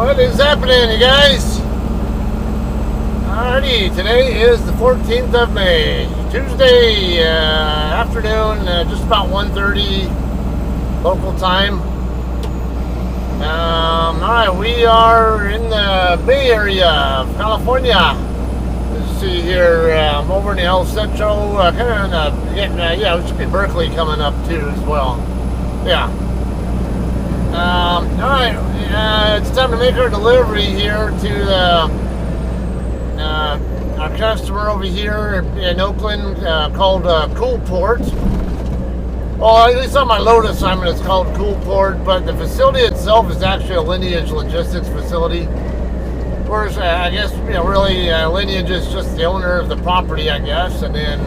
What is happening, you guys? Alrighty, today is the 14th of May, Tuesday afternoon, just about 1:30 local time. Alright, we are in the Bay Area of California. Let's see here, over in the El Centro, kind of yeah, it should be Berkeley coming up too as well. Yeah. Alright, it's time to make our delivery here to our customer over here in Oakland called CoolPort. Well, at least on my load assignment it's called CoolPort, but the facility itself is actually a Lineage logistics facility. Of course, I guess, really Lineage is just the owner of the property, I guess, and then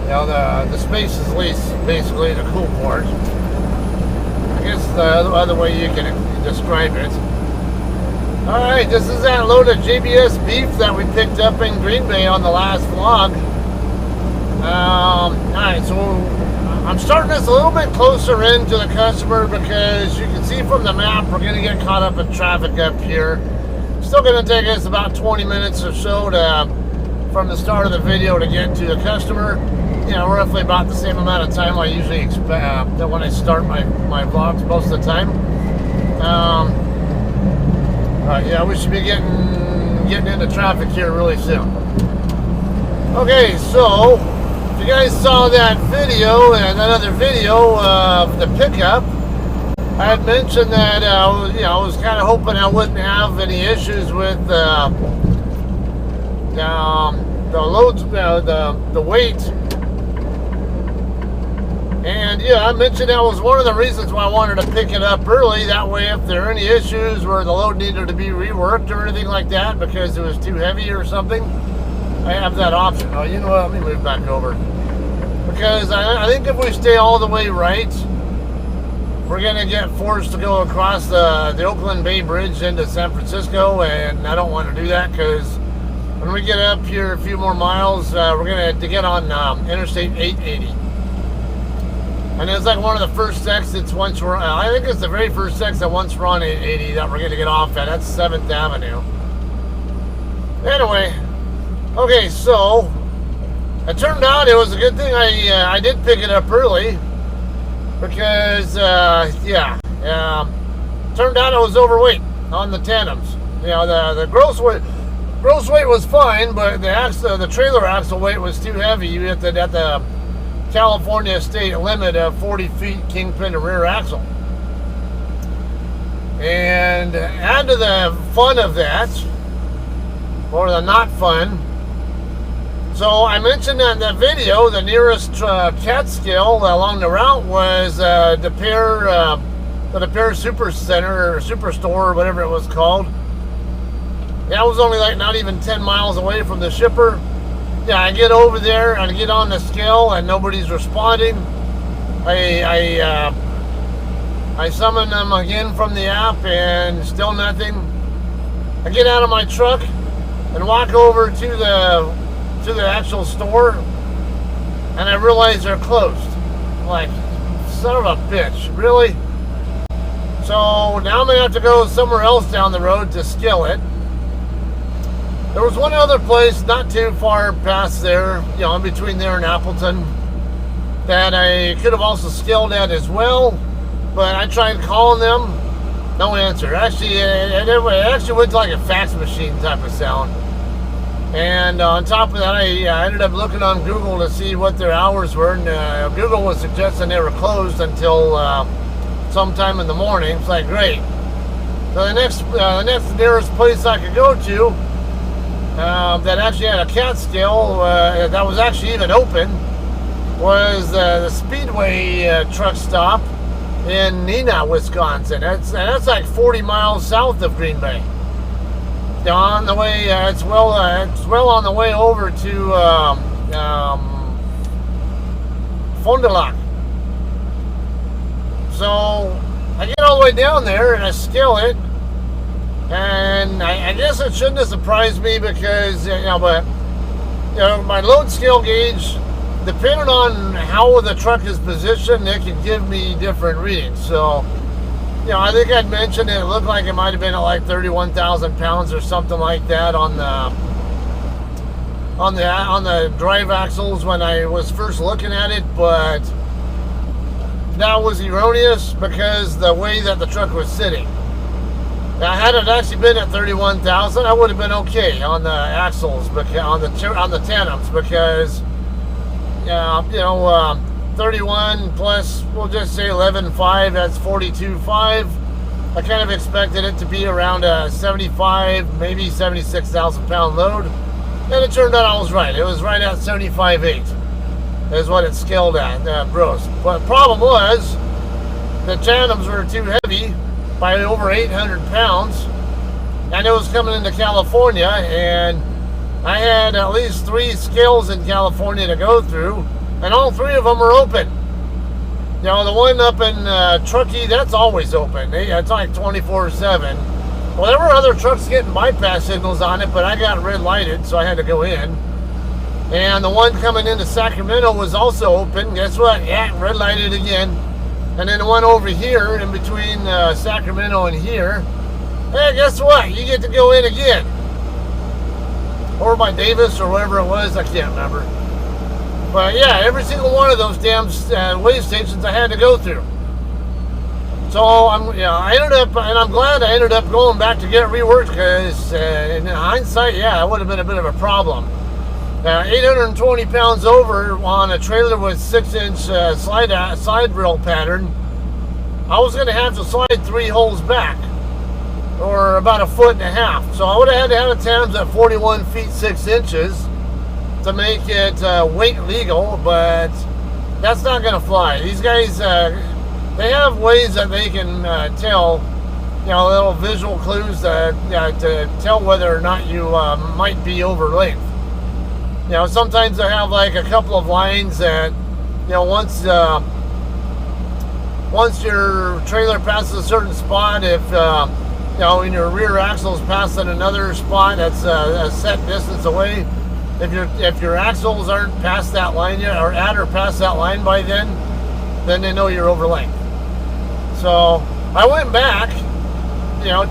the space is leased basically to CoolPort. I guess the other way you can describe it. Alright, this is that load of JBS beef that we picked up in Green Bay on the last vlog. Alright, so I'm starting this a little bit closer in to the customer because you can see from the map we're going to get caught up in traffic up here. Still going to take us about 20 minutes or so from the start of the video to get to the customer. Roughly about the same amount of time I usually expect when I start my vlogs most of the time. Yeah, we should be getting into traffic here really soon. Okay, so if you guys saw that video and another video of the pickup, I had mentioned that I was kind of hoping I wouldn't have any issues with the loads, the weight. And yeah, I mentioned that was one of the reasons why I wanted to pick it up early. That way, if there are any issues where the load needed to be reworked or anything like that because it was too heavy or something, I have that option. Oh, you know what? Let me move back over. Because I think if we stay all the way right, we're going to get forced to go across the Oakland Bay Bridge into San Francisco, and I don't want to do that because when we get up here a few more miles, we're going to get on Interstate 880. And it's like one of the first exits once we're, I think it's the very first exit once we're on 880 that we're going to get off at. That's 7th Avenue. Anyway, okay, so it turned out it was a good thing I did pick it up early because, turned out I was overweight on the tandems. The gross weight was fine, but the trailer axle weight was too heavy. You had at the California state limit of 40 feet kingpin to rear axle. And add to the fun of that, or the not fun, so I mentioned in the video the nearest Catskill along the route was the De Pere Super Center or Superstore or whatever it was called. That was only like not even 10 miles away from the shipper. Yeah, I get over there and get on the scale and nobody's responding. I summon them again from the app and still nothing. I get out of my truck and walk over to the actual store and I realize they're closed. I'm like, son of a bitch, really? So now I'm gonna have to go somewhere else down the road to scale it. There was one other place not too far past there, in between there and Appleton, that I could have also scaled at as well, but I tried calling them, no answer. Actually, it actually went to like a fax machine type of sound. And on top of that, I ended up looking on Google to see what their hours were, and Google was suggesting they were closed until sometime in the morning. It's like, great. So the next nearest place I could go to that actually had a Catskill that was actually even open was the Speedway truck stop in Neenah, Wisconsin. That's like 40 miles south of Green Bay. On the way, it's well on the way over to Fond du Lac. So I get all the way down there and I scale it. And I guess it shouldn't have surprised me because, my load scale gauge, depending on how the truck is positioned, it can give me different readings. So, I think I'd mentioned it looked like it might have been at like 31,000 pounds or something like that on the drive axles when I was first looking at it, but that was erroneous because the way that the truck was sitting. Now, had it actually been at 31,000, I would have been okay on the axles, because on the tandems, because 31 plus, we'll just say 11.5, that's 42.5. I kind of expected it to be around a 75, maybe 76,000 pound load, and it turned out I was right. It was right at 75.8 is what it scaled at, gross. But the problem was the tandems were too heavy by over 800 pounds, and it was coming into California, and I had at least 3 scales in California to go through, and all 3 of them were open. The one up in Truckee, that's always open. It's like 24/7. Well, there were other trucks getting bypass signals on it, but I got red lighted, so I had to go in. And the one coming into Sacramento was also open. Guess what? Yeah, red lighted again. And then the one over here in between Sacramento and here, hey, guess what? You get to go in again. Or by Davis or whatever it was, I can't remember. But yeah, every single one of those damn weigh stations I had to go through. So I ended up, and I'm glad I ended up going back to get reworked, because in hindsight, yeah, it would have been a bit of a problem. 820 pounds over on a trailer with 6-inch side rail pattern, I was going to have to slide 3 holes back, or about 1.5 feet. So I would have had to have the tandems at 41 feet 6 inches to make it weight legal, but that's not going to fly. These guys, they have ways that they can tell, little visual clues to tell whether or not you might be over length. Sometimes they have like a couple of lines that, once your trailer passes a certain spot, if when your rear axle is passing another spot that's a set distance away, if your axles aren't past that line yet, or at or past that line by then they know you're over length. So I went back,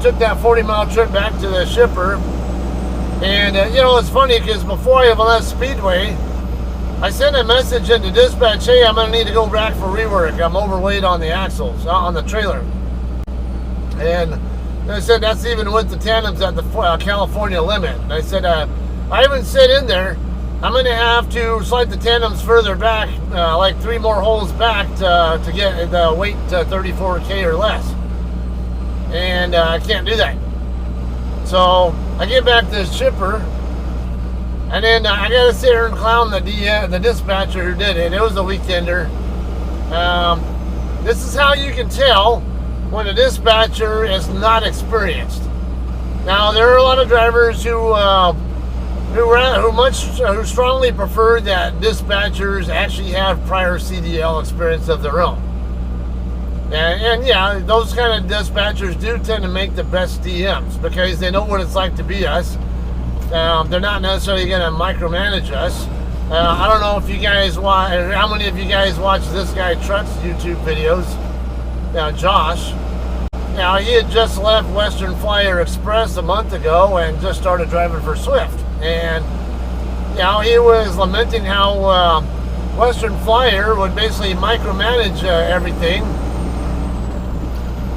took that 40-mile trip back to the shipper. And, it's funny because before I left Speedway, I sent a message into dispatch, hey, I'm going to need to go back for rework. I'm overweight on the axles, on the trailer. And they said that's even with the tandems at the California limit. And I said, I haven't sit in there. I'm going to have to slide the tandems further back, like 3 more holes back to get the weight to 34K or less. And I can't do that. So I get back to the shipper, and then I got to sit here and clown the dispatcher who did it. It was a weekender. This is how you can tell when a dispatcher is not experienced. Now, there are a lot of drivers who strongly prefer that dispatchers actually have prior CDL experience of their own. And yeah, those kind of dispatchers do tend to make the best DMs because they know what it's like to be us. They're not necessarily going to micromanage us. I don't know if you guys watch, how many of you guys watch this guy Truck's YouTube videos. Josh. Now, he had just left Western Flyer Express a month ago and just started driving for Swift. And he was lamenting how Western Flyer would basically micromanage everything.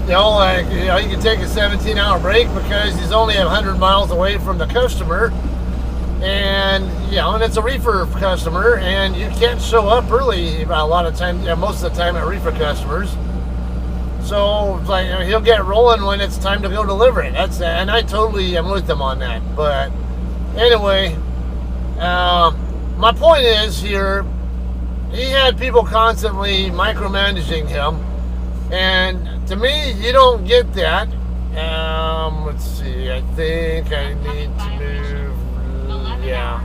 You can take a 17-hour break because he's only 100 miles away from the customer, and and it's a reefer customer, and you can't show up early a lot of times, most of the time at reefer customers. So he'll get rolling when it's time to go deliver it. And I totally am with him on that. But anyway, my point is here, he had people constantly micromanaging him. And to me, you don't get that. Let's see. I think I need to move. Yeah.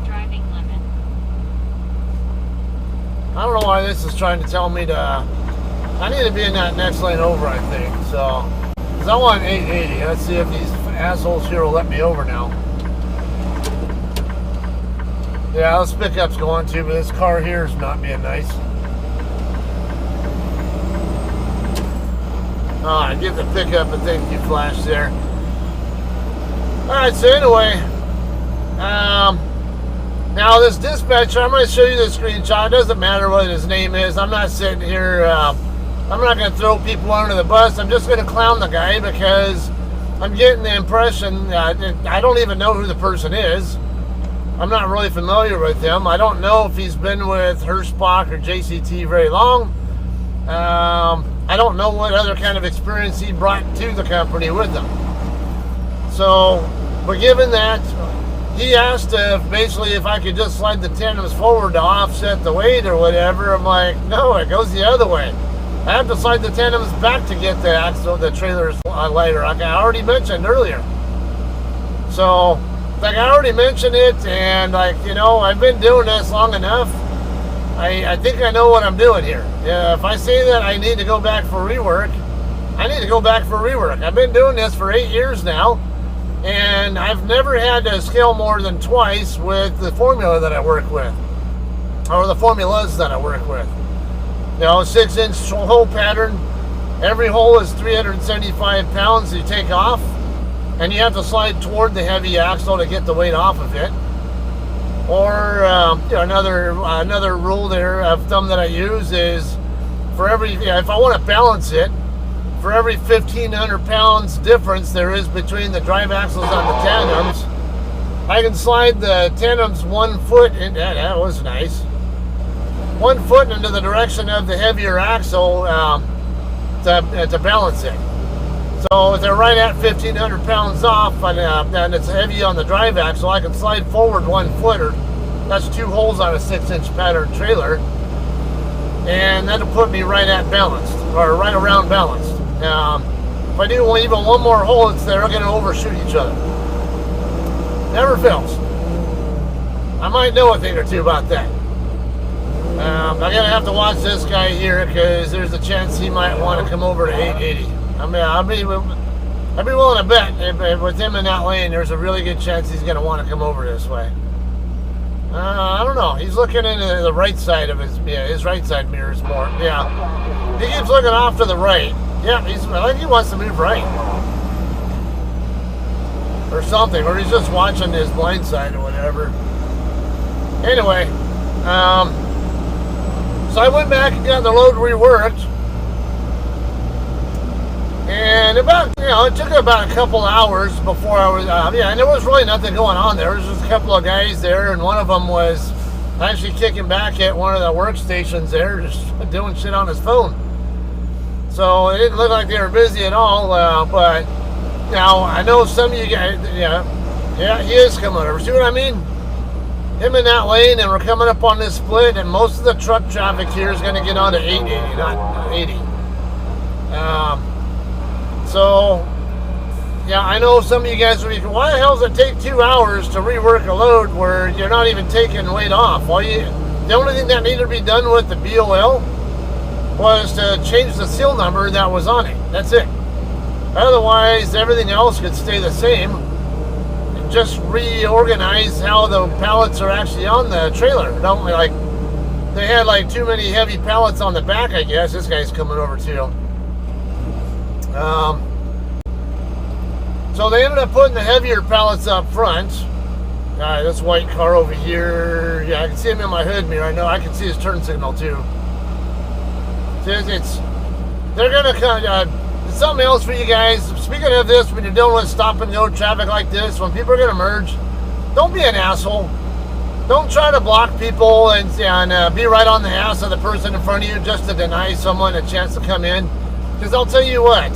I don't know why this is trying to tell me to. I need to be in that next lane over, I think. So, because I want 880. Let's see if these assholes here will let me over now. Yeah, this pickup's going to, but this car here is not being nice. Give the pickup a thank you flash there. Alright, so anyway, now this dispatcher, I'm going to show you the screenshot. It doesn't matter what his name is. I'm not sitting here, I'm not going to throw people under the bus. I'm just going to clown the guy because I'm getting the impression, I don't even know who the person is. I'm not really familiar with him. I don't know if he's been with Hirschbach or JCT very long. I don't know what other kind of experience he brought to the company with him. So, but given that, he asked if basically if I could just slide the tandems forward to offset the weight or whatever. I'm like, no, it goes the other way. I have to slide the tandems back to get the axle, the trailer's lighter, like I already mentioned earlier. So, like I already mentioned it, and like, you know, I've been doing this long enough. I think I know what I'm doing here. Yeah, if I say that I need to go back for rework, I need to go back for rework. I've been doing this for 8 years now, and I've never had to scale more than twice with the formula that I work with, or the formulas that I work with. You know, 6-inch hole pattern. Every hole is 375 pounds you take off, and you have to slide toward the heavy axle to get the weight off of it. Or you know, another rule there of thumb that I use is for every, if I want to balance it, for every 1,500 pounds difference there is between the drive axles on the tandems, I can slide the tandems 1 foot in. That was nice. 1 foot into the direction of the heavier axle to balance it. So if they're right at 1,500 pounds off and it's heavy on the drive axle, I can slide forward 1 foot, or that's 2 holes on a 6-inch pattern trailer, and that'll put me right at balanced, or right around balanced. If I do even one more hole, they're going to overshoot each other. Never fails. I might know a thing or two about that. I'm going to have to watch this guy here because there's a chance he might want to come over to 880. I mean, I'd be willing to bet if with him in that lane, there's a really good chance he's going to want to come over this way. I don't know. He's looking into the right side of his right side mirrors more. Yeah, he keeps looking off to the right. Yeah, I think he wants to move right or something, or he's just watching his blind side or whatever. Anyway, so I went back and got the load reworked. And about, you know, it took about a couple hours before I was, and there was really nothing going on there. There was just a couple of guys there, and one of them was actually kicking back at one of the workstations there, just doing shit on his phone. So it didn't look like they were busy at all, but now I know some of you guys, yeah, he is coming over. See what I mean? Him in that lane, and we're coming up on this split, and most of the truck traffic here is going to get onto 880, not 80. So, yeah, I know some of you guys will be, why the hell does it take 2 hours to rework a load where you're not even taking weight off? The only thing that needed to be done with the BOL was to change the seal number that was on it. That's it. Otherwise, everything else could stay the same. Just reorganize how the pallets are actually on the trailer. Don't like, they had like too many heavy pallets on the back, I guess. This guy's coming over too. So they ended up putting the heavier pallets up front. This white car over here, yeah, I can see him in my hood mirror. I know I can see his turn signal too. They're gonna come. Something else for you guys. Speaking of this, when you're dealing with stop and go traffic like this, when people are gonna merge, don't be an asshole. Don't try to block people and be right on the ass of the person in front of you just to deny someone a chance to come in. Because I'll tell you what,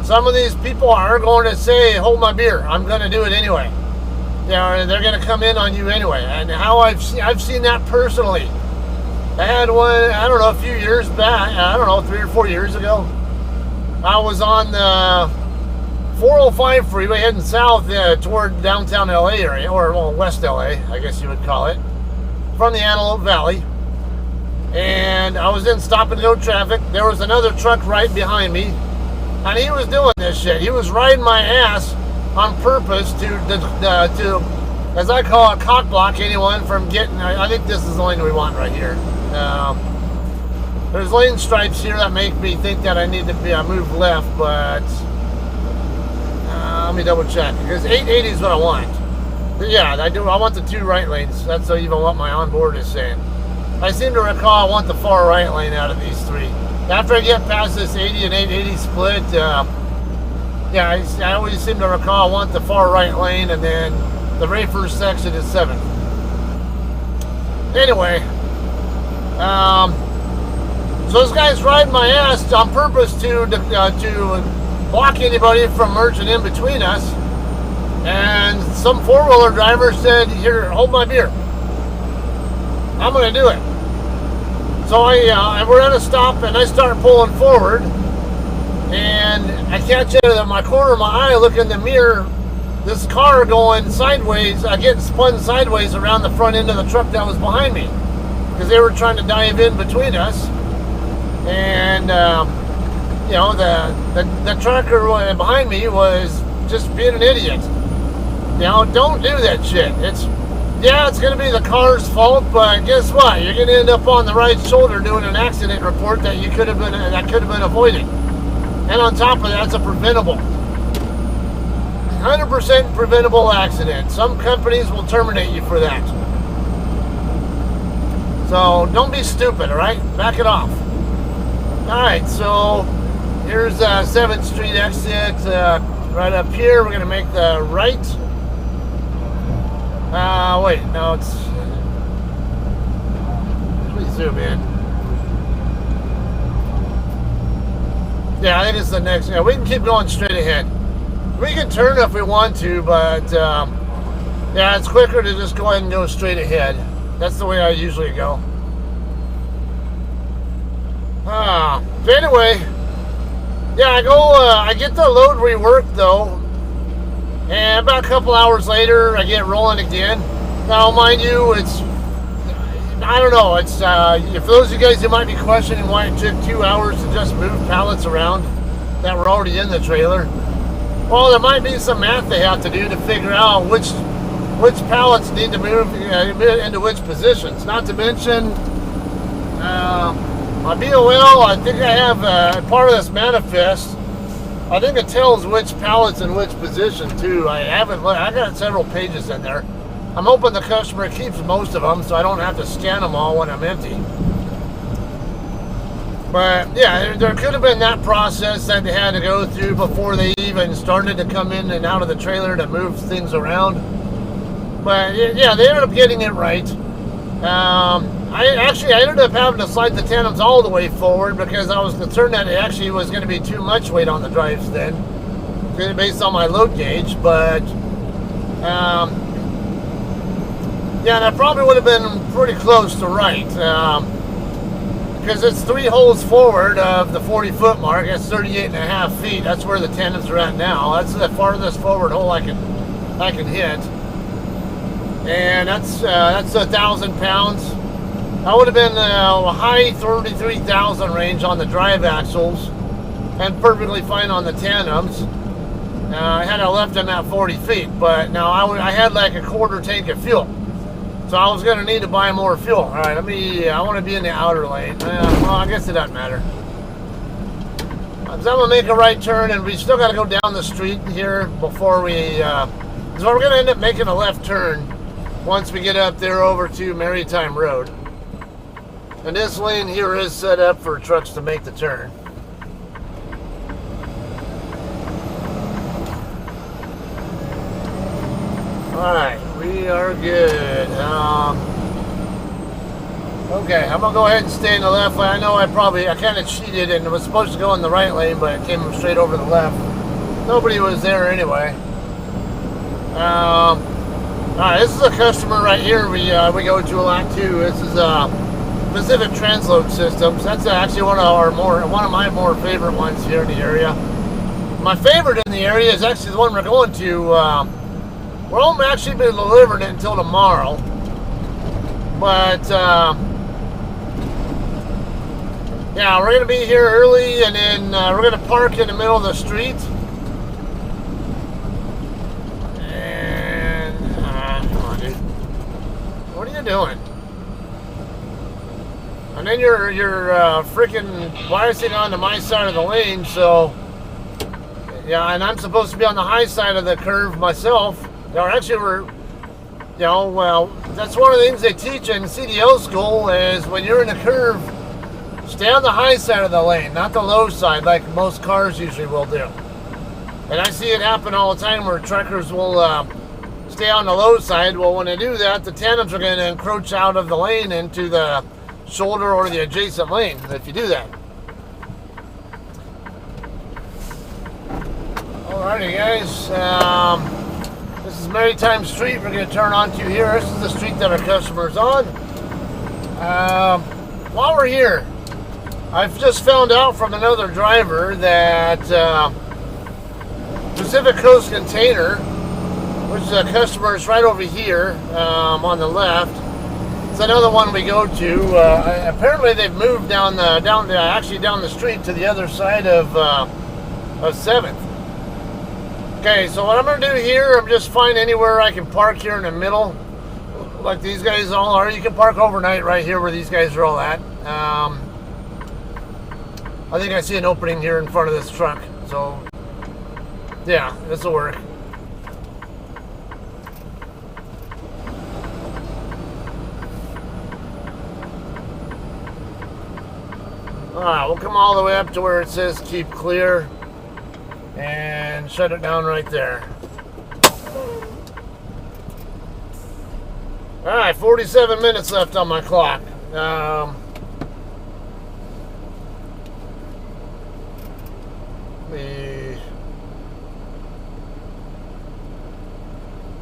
some of these people are going to say, hold my beer, I'm going to do it anyway. They're going to come in on you anyway. And how I've seen that personally. I had one, I don't know, a few years back, I don't know, 3 or 4 years ago. I was on the 405 freeway heading south toward downtown LA area, or West LA, I guess you would call it, from the Antelope Valley. And I was in stop and go traffic. There was another truck right behind me, and he was doing this shit. He was riding my ass on purpose to as I call it, cock block anyone from getting. I think this is the lane we want right here. There's lane stripes here that make me think that I need to move left, but let me double check, because 880 is what I want. But yeah, I do. I want the 2 right lanes. That's even what my onboard is saying. I seem to recall I want the far right lane out of these 3. After I get past this 80 and 880 split, yeah, I always seem to recall I want the far right lane, and then the very first section is 7th. Anyway, so this guy's riding my ass on purpose to block anybody from merging in between us. And some 4-wheeler driver said, "Here, hold my beer. I'm going to do it." So we're at a stop, and I start pulling forward, and I catch out of my corner of my eye, look in the mirror, this car going sideways, getting spun sideways around the front end of the truck that was behind me, because they were trying to dive in between us. And you know, the trucker behind me was just being an idiot. You know, don't do that shit. It's going to be the car's fault, but guess what? You're going to end up on the right shoulder doing an accident report that could have been avoided. And on top of that, it's a preventable, 100% preventable accident. Some companies will terminate you for that. So don't be stupid, all right? Back it off. All right, so here's 7th Street exit. Right up here, we're going to make the right. Wait, no, it's... Please zoom in. Yeah, I think it's the next... Yeah, we can keep going straight ahead. We can turn if we want to, but... yeah, it's quicker to just go ahead and go straight ahead. That's the way I usually go. So anyway... Yeah, I get the load reworked though, and about a couple hours later, I get rolling again. Now, mind you, it's, I don't know, it's, for those of you guys who might be questioning why it took 2 hours to just move pallets around that were already in the trailer, well, there might be some math they have to do to figure out which pallets need to move into which positions. Not to mention, my BOL, I think I have part of this manifest. I think it tells which pallets in which position too. I got several pages in there. I'm hoping the customer keeps most of them so I don't have to scan them all when I'm empty. But yeah, there could have been that process that they had to go through before they even started to come in and out of the trailer to move things around. But yeah, they ended up getting it right. I ended up having to slide the tandems all the way forward because I was concerned that it actually was going to be too much weight on the drives then, based on my load gauge. But yeah, that probably would have been pretty close to right, because it's 3 holes forward of the 40-foot mark. That's 38.5 feet. That's where the tandems are at now. That's the farthest forward hole I can hit, and that's 1,000 pounds. I would have been a high 33,000 range on the drive axles, and perfectly fine on the tandems. Had I left them at 40 feet, but now I had like a quarter tank of fuel, so I was going to need to buy more fuel. All right, I want to be in the outer lane. Well, I guess it doesn't matter. So I'm going to make a right turn, and we still got to go down the street here before we, so we're going to end up making a left turn once we get up there over to Maritime Road. And this lane here is set up for trucks to make the turn. Alright, we are good. Okay, I'm going to go ahead and stay in the left lane. I know I kind of cheated and was supposed to go in the right lane, but it came straight over the left. Nobody was there anyway. Alright, this is a customer right here we go to a lot too. This is Pacific Transload Systems. That's actually one of my more favorite ones here in the area. My favorite in the area is actually the one we're going to. We won't actually be delivering it until tomorrow, but yeah, we're gonna be here early, and then we're gonna park in the middle of the street. And come on, dude, what are you doing? And then you're freaking biasing onto my side of the lane, so yeah, and I'm supposed to be on the high side of the curve myself. Or actually, well, that's one of the things they teach in CDL school is when you're in a curve, stay on the high side of the lane, not the low side like most cars usually will do. And I see it happen all the time where truckers will stay on the low side. Well, when they do that, the tandems are going to encroach out of the lane into the shoulder or the adjacent lane if you do that. Alrighty, guys. This is Maritime Street we're going to turn onto here. This is the street that our customer's on. While we're here, I've just found out from another driver that Pacific Coast Container, which the customer is right over here on the left. It's another one we go to. Apparently, they've moved down the street to the other side of 7th. Okay, so what I'm going to do here, I'm just find anywhere I can park here in the middle, like these guys all are. You can park overnight right here where these guys are all at. I think I see an opening here in front of this truck, so yeah, this will work. Alright, we'll come all the way up to where it says keep clear and shut it down right there. Alright, 47 minutes left on my clock.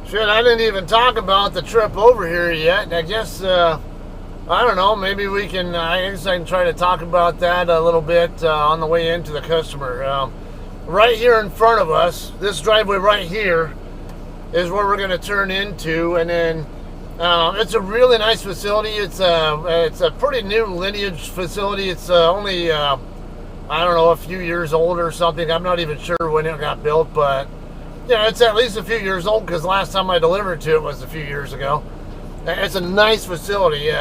Shit, I didn't even talk about the trip over here yet. I guess, I don't know, maybe we can, I guess I can try to talk about that a little bit on the way into the customer. Right here in front of us, this driveway right here is where we're going to turn into, and then it's a really nice facility. It's a pretty new Lineage facility. It's only, I don't know, a few years old or something. I'm not even sure when it got built, but yeah, it's at least a few years old because last time I delivered to it was a few years ago. It's a nice facility.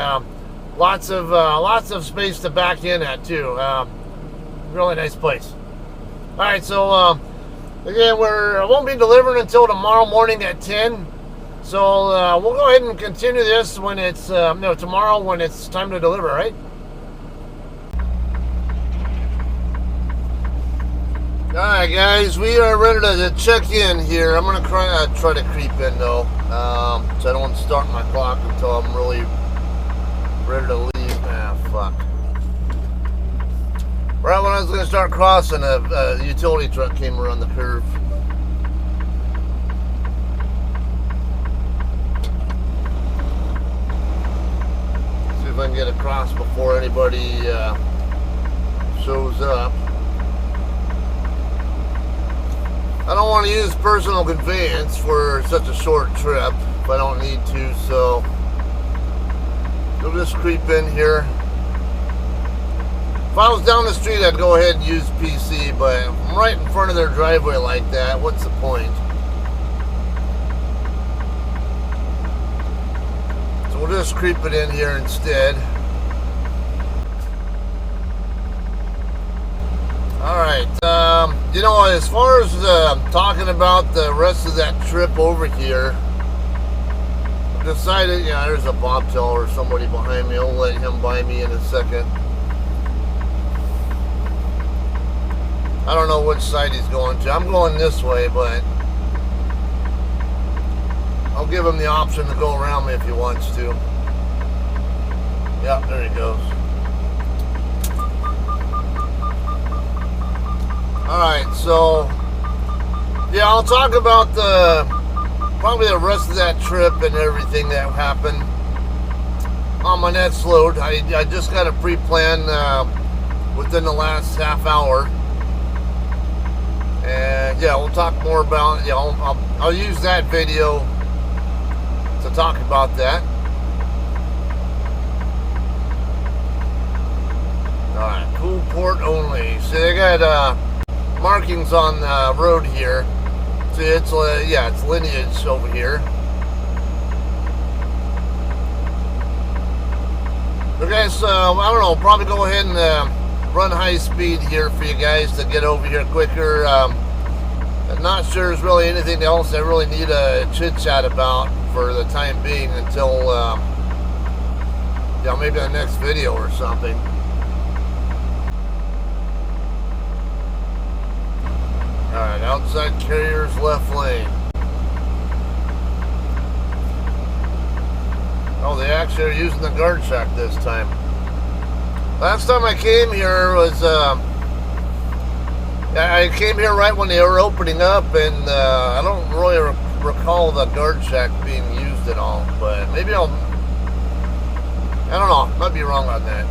Lots of space to back in at too. Really nice place. All right, so again, I won't be delivering until tomorrow morning at 10. So we'll go ahead and continue this when it's tomorrow when it's time to deliver, right? All right, guys, we are ready to check in here. I'm gonna try to creep in though, so I don't want to start my clock until I'm really ready to leave. Ah, fuck. Right when I was gonna start crossing, a utility truck came around the curve. See if I can get across before anybody shows up. I don't want to use personal conveyance for such a short trip if I don't need to, so we'll just creep in here. If I was down the street, I'd go ahead and use PC, but if I'm right in front of their driveway like that, what's the point? So we'll just creep it in here instead. Alright, you know, as far as talking about the rest of that trip over here, I've decided, yeah, there's a bobtail or somebody behind me. I'll let him by me in a second. I don't know which side he's going to. I'm going this way, but I'll give him the option to go around me if he wants to. Yeah, there he goes. Alright, so yeah, I'll talk about probably the rest of that trip and everything that happened on my next load. I just got a pre-plan within the last half hour, and yeah, we'll talk more about, you know, I'll use that video to talk about that. Alright, CoolPort only. So they got markings on the road here. See, it's yeah, it's Lineage over here. Okay, so I don't know, probably go ahead and run high speed here for you guys to get over here quicker. I'm not sure there's really anything else I really need a chit chat about for the time being until you know, maybe the next video or something. Alright, outside carrier's left lane. Oh, they actually are using the guard shack this time. Last time I came here was, I came here right when they were opening up, and I don't really recall the guard shack being used at all, but maybe I don't know, might be wrong on that.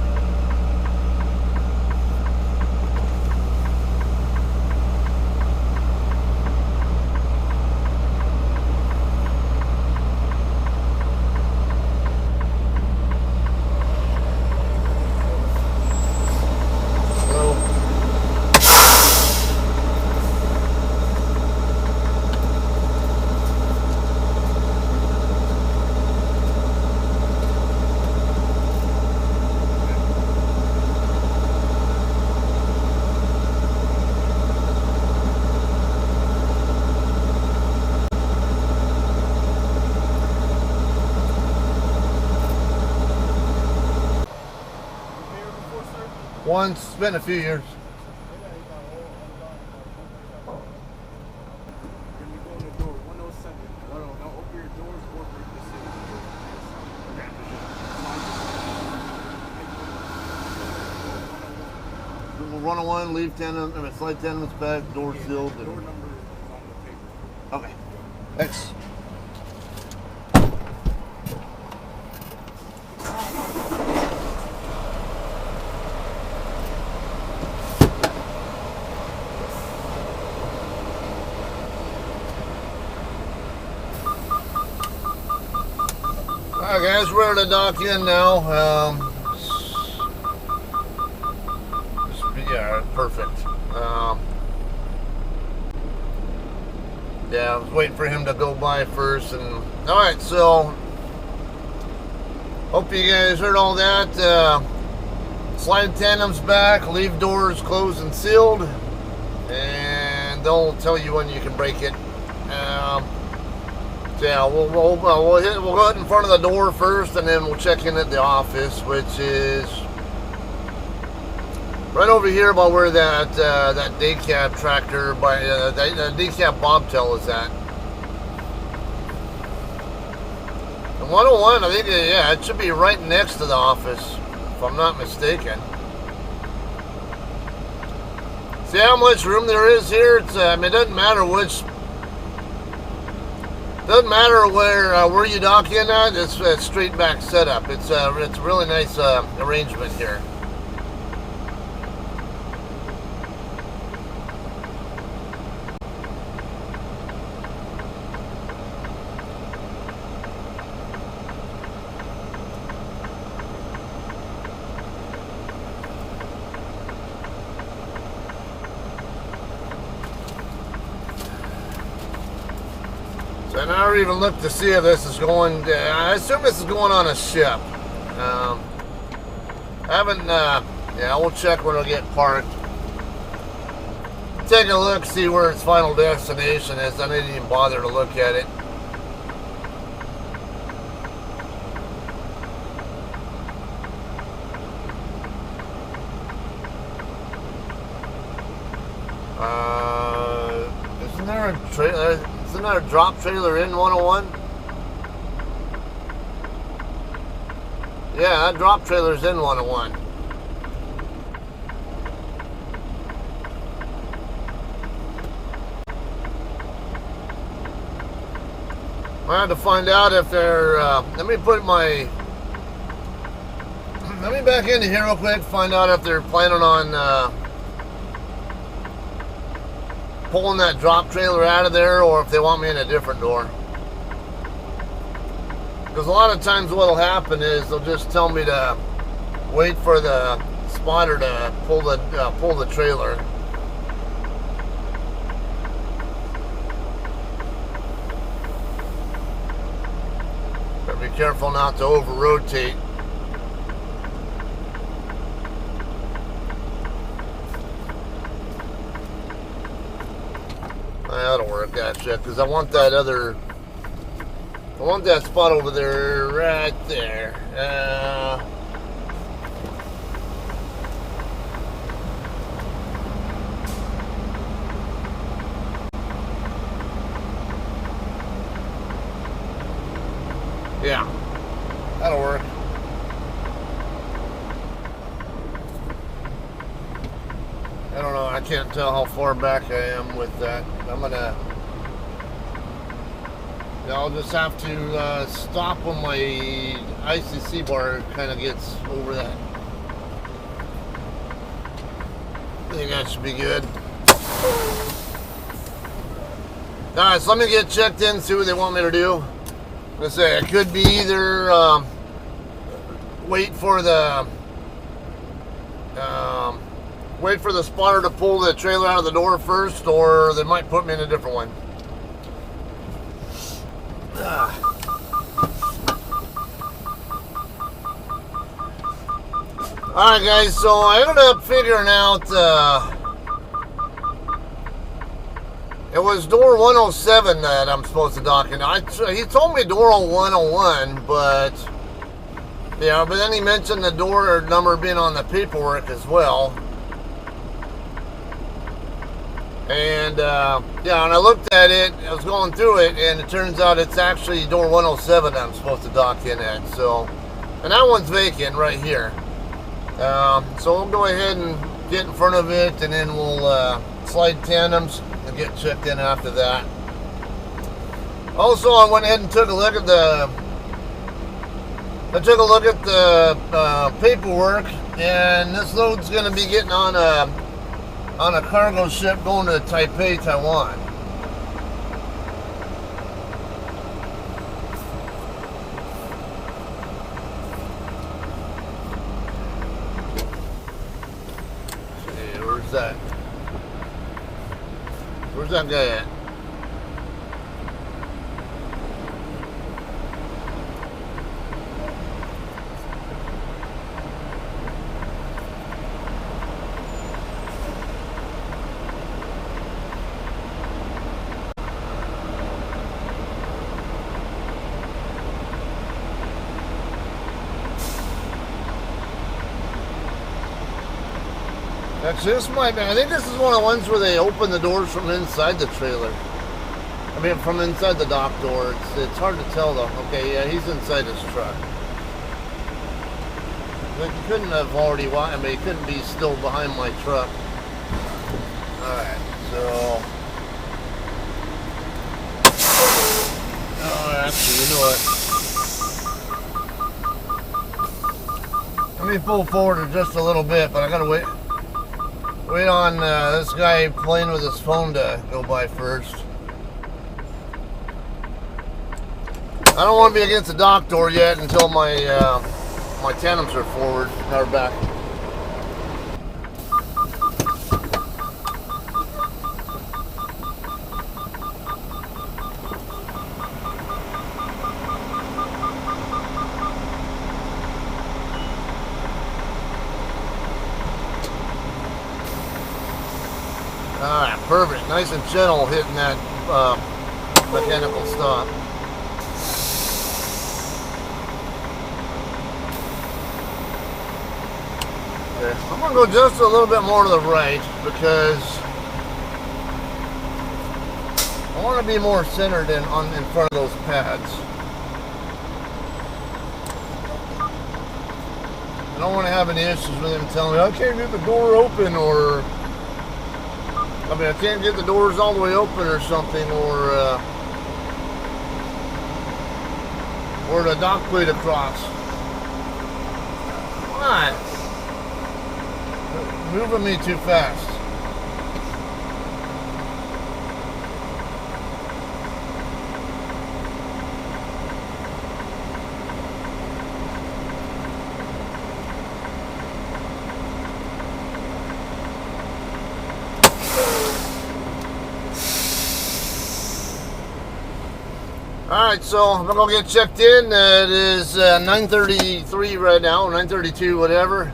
Once, it's been a few years. We'll run a one, leave 10, slide 10 minutes back, door sealed. Door number is on the paper. Okay, thanks. Alright guys, we're ready to dock in now. Yeah, perfect. Yeah, I was waiting for him to go by first. And alright, so hope you guys heard all that. Slide tandems back, leave doors closed and sealed, and they'll tell you when you can break it. Yeah, we'll go out in front of the door first, and then we'll check in at the office, which is right over here about where that that day cab tractor by the day cab bobtail is at. And 101, I think, yeah, it should be right next to the office, if I'm not mistaken. See how much room there is here? It's I mean, it doesn't matter which. Doesn't matter where you dock in at. It's a straight back setup. It's a really nice arrangement here. So I never even looked to see if this is going. I assume this is going on a ship. I haven't. Yeah, we'll check when we get parked. Take a look, see where its final destination is. I didn't even bother to look at it. Isn't there a trailer? Isn't there a drop trailer in 101? Yeah, that drop trailer's in 101. I had to find out if they're, let me back into here real quick, find out if they're planning on, pulling that drop trailer out of there, or if they want me in a different door. Because a lot of times what'll happen is they'll just tell me to wait for the spotter to pull the trailer. Better be careful not to over rotate. That'll work, gotcha. Because I want that other... I want that spot over there, right there. Yeah, that'll work. I don't know, I can't tell how far back I am with that. I'll just have to stop when my ICC bar kind of gets over that. I think that should be good. Alright, so let me get checked in, see what they want me to do. Let's say it could be either wait for the spotter to pull the trailer out of the door first, or they might put me in a different one. Alright guys, so I ended up figuring out it was door 107 that I'm supposed to dock in. He told me door 101, but yeah, but then he mentioned the door number being on the paperwork as well. And yeah, and I looked at it, I was going through it, and it turns out it's actually door 107 that I'm supposed to dock in at. So, and that one's vacant right here. So we'll go ahead and get in front of it, and then we'll slide tandems and get checked in after that. Also, I went ahead and took a look at the paperwork, and this load's going to be getting on a cargo ship going to Taipei, Taiwan. Hey, where's that? Where's that guy at? Actually, this might be, I think this is one of the ones where they open the doors from inside the trailer. I mean, from inside the dock door. It's hard to tell though. Okay, yeah, he's inside his truck. Like, he couldn't have already, I mean, he couldn't be still behind my truck. Alright, so. Oh, actually, you know what? Let me pull forward just a little bit, but I gotta wait on this guy playing with his phone to go by first. I don't want to be against the dock door yet until my my tandems are forward or back. Alright, perfect. Nice and gentle hitting that mechanical stop. Okay, I'm going to go just a little bit more to the right because I want to be more centered in front of those pads. I don't want to have any issues with him telling me, I can't get the door open, or I mean, I can't get the doors all the way open or something, or the dock plate across. Come on. Moving me too fast. Alright, so I'm gonna go get checked in. It is 9:33 right now, 9:32, whatever.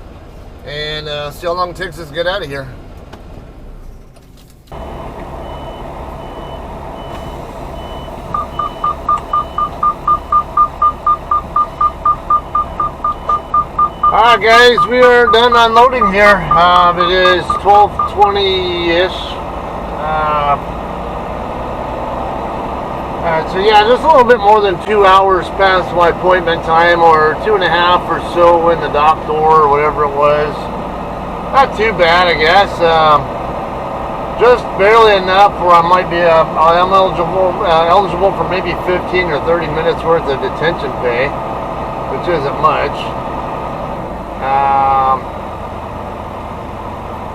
And see how long it takes us to get out of here. Alright guys, we are done unloading here. It is 12:20-ish. So yeah, just a little bit more than 2 hours past my appointment time, or 2.5 or so in the dock door, or whatever it was. Not too bad, I guess. Just barely enough where I might be I'm eligible for maybe 15 or 30 minutes worth of detention pay, which isn't much.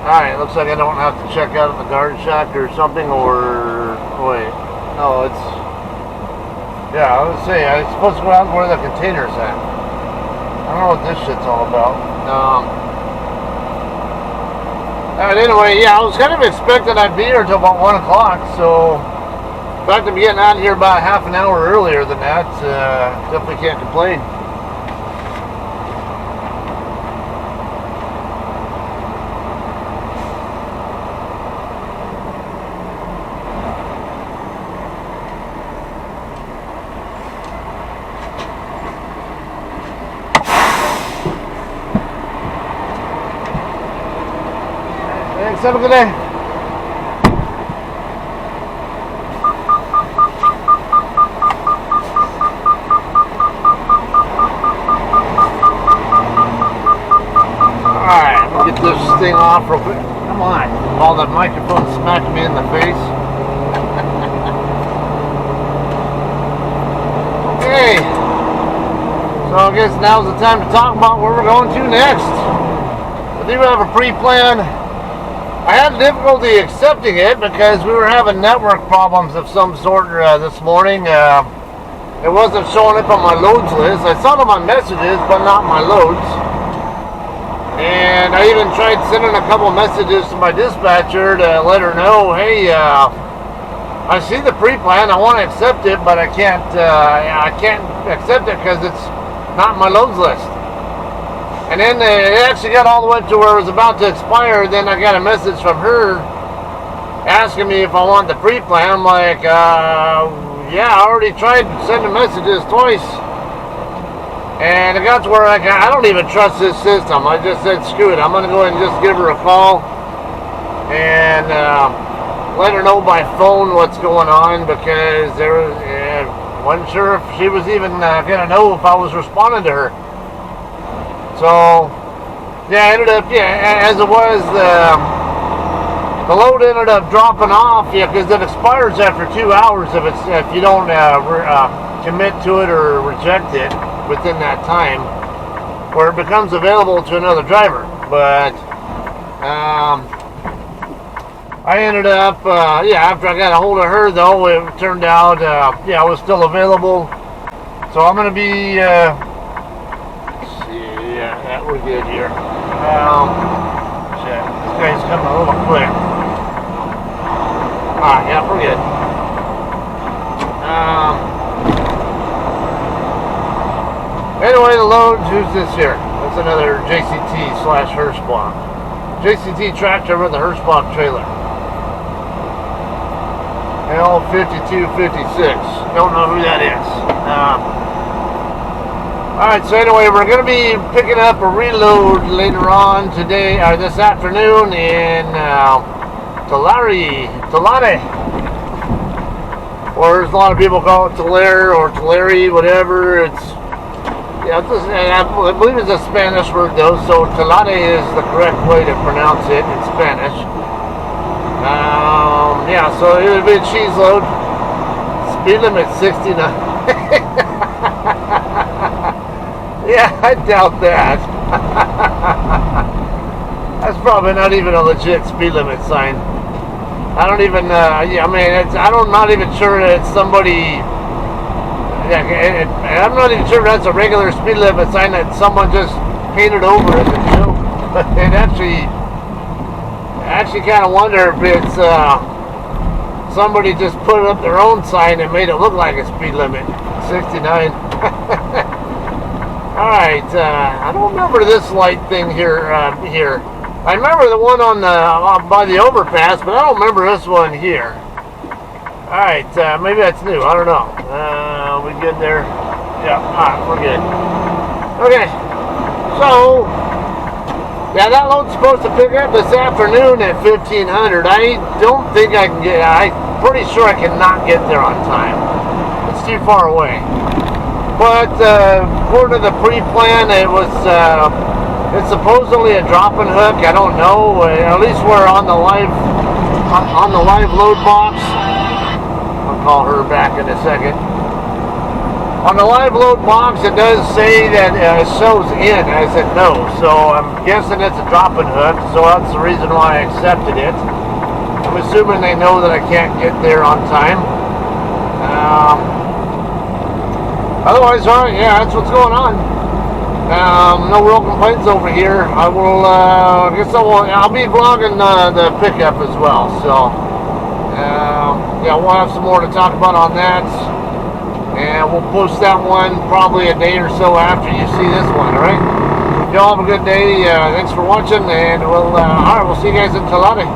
Alright, looks like I don't have to check out at the guard shack or something, or wait, no, it's, yeah, I was saying, I'm supposed to go out where the container's at. I don't know what this shit's all about. Alright, anyway, yeah, I was kind of expecting I'd be here until about 1 o'clock, so in fact, I'm getting out of here about half an hour earlier than that. Definitely can't complain. Thanks, have a good day. Alright, let me get this thing off real quick. Come on. All that microphone smacked me in the face. Okay. So I guess now's the time to talk about where we're going to next. I do have a pre-plan. I had difficulty accepting it because we were having network problems of some sort this morning. It wasn't showing up on my loads list. I saw them on messages, but not my loads. And I even tried sending a couple messages to my dispatcher to let her know, hey, I see the pre-plan. I want to accept it, but I can't accept it because it's not my loads list. And then it actually got all the way to where it was about to expire. Then I got a message from her asking me if I want the pre-plan. I'm like, yeah, I already tried sending messages twice. And it got to where I don't even trust this system. I just said, screw it. I'm going to go ahead and just give her a call and let her know by phone what's going on, because wasn't sure if she was even going to know if I was responding to her. So, yeah, ended up, yeah, as it was, the load ended up dropping off, yeah, because it expires after 2 hours if you don't commit to it or reject it within that time, where it becomes available to another driver. But I ended up, after I got a hold of her, though, it turned out, I was still available. So I'm going to be, yeah, we're good here. Shit, this guy's coming a little quick. Alright, yeah, we're good. Anyway, the load, who's this here? That's another JCT/Hirschblock. JCT tractor with a Hirschblock trailer. L5256. Don't know who that is. Alright, so anyway, we're going to be picking up a reload later on today, or this afternoon, in Tulare, or as a lot of people call it, Tulare or Tulare, whatever. It's, I believe it's a Spanish word though, so Tulare is the correct way to pronounce it in Spanish. So it would be a cheese load. Speed limit 69. Yeah, I doubt that. That's probably not even a legit speed limit sign. I don't even, I'm not even sure that it's somebody, I'm not even sure that's a regular speed limit sign that someone just painted over it to show. But it I actually kind of wonder if it's, somebody just put up their own sign and made it look like a speed limit, 69. Alright, I don't remember this light thing here. I remember the one on the by the overpass, but I don't remember this one here. Alright, maybe that's new. I don't know. We good there? Yeah, alright, we're good. Okay. So, yeah, that load's supposed to pick up this afternoon at 1500. I don't think I can get, I'm pretty sure I cannot get there on time. It's too far away. But according to the pre-plan, it's supposedly a drop-in hook. I don't know. At least we're on the live load box. I'll call her back in a second. On the live load box, it does say that it shows in as it no. So I'm guessing it's a drop-in hook. So that's the reason why I accepted it. I'm assuming they know that I can't get there on time. Otherwise, alright, yeah, that's what's going on. No real complaints over here. I will, I guess I'll be vlogging the pickup as well. So, yeah, we'll have some more to talk about on that. And we'll post that one probably a day or so after you see this one, alright? Y'all have a good day. Thanks for watching, and we'll see you guys in Talade.